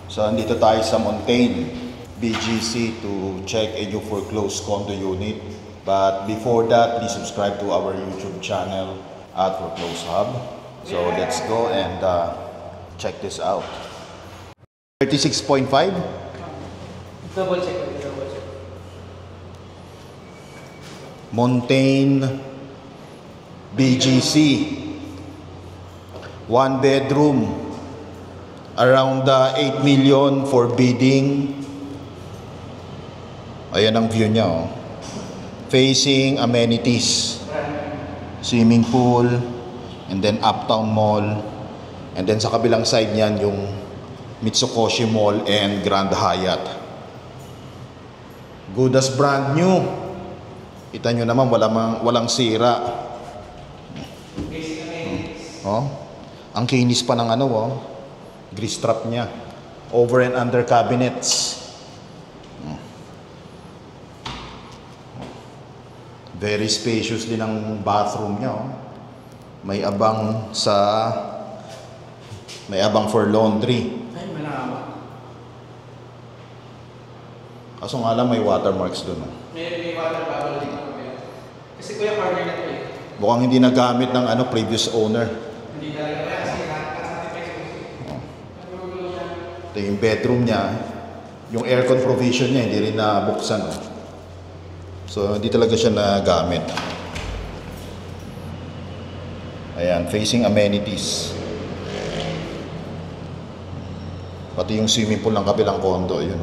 So, andito tayo sa Montaigne, BGC to check a new foreclosed condo unit. But before that, please subscribe to our YouTube channel at Foreclose Hub. So, let's go and check this out. 36.5? Double check. Montaigne, BGC. 1 bedroom. Around 8 million for bidding. Ayan ang view niya, oh. Facing amenities, swimming pool, and then Uptown Mall, and then sa kabilang side niyan yung Mitsukoshi Mall and Grand Hyatt. Good as brand new. Kita nyo naman walang sira. Oh, ang kinis pa ng ano, oh. Grease trap niya. Over and under cabinets. Very spacious din ang bathroom niya, oh. May abang for laundry. Ay, malawak. Kaso nga lang may watermarks doon, oh. May water bubble din ako. Kasi kuya corner na ito eh. Mukhang hindi nagamit ng previous owner. Hindi talaga kasi Ito yung bedroom niya. Yung aircon provision niya hindi rin nabuksan, oh. So hindi talaga siya nagamit. Ayan, facing amenities. Pati yung swimming pool ng kabilang condo, yun.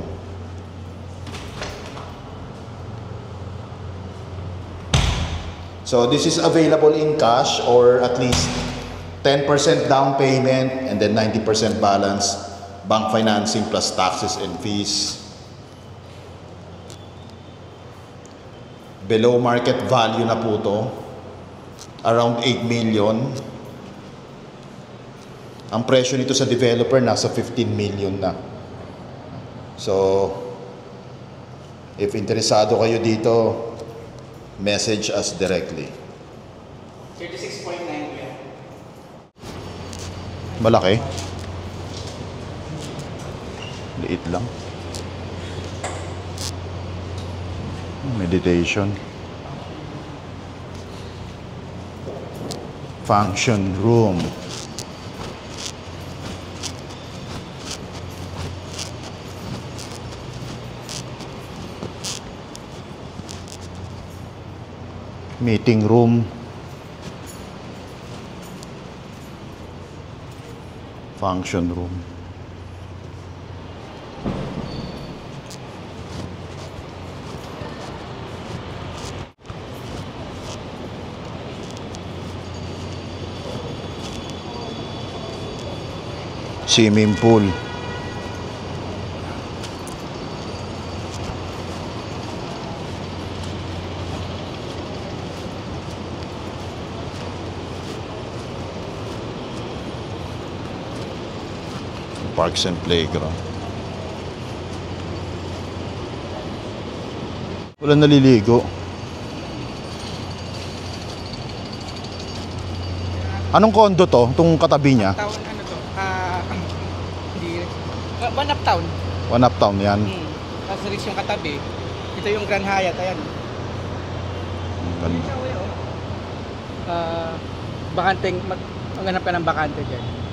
So this is available in cash or at least 10% down payment and then 90% balance bank financing plus taxes and fees. Below market value na po to. Around 8 million. Ang presyo nito sa developer nasa 15 million na. So, if interesado kayo dito, message us directly. 36.9 yan. Malaki. Liit lang. Meditation. Function room. Meeting room. Function room. Swimming pool. Parks and playground. Wala naliligo. Anong condo to? Itong katabi niya? Uptown, ano to? Hindi. One Uptown. One Uptown yan. Tapos rin yung katabi. Ito yung Grand Hyatt, ayan. Ganda. Bakanteng, maghanap ka ng bakante dyan.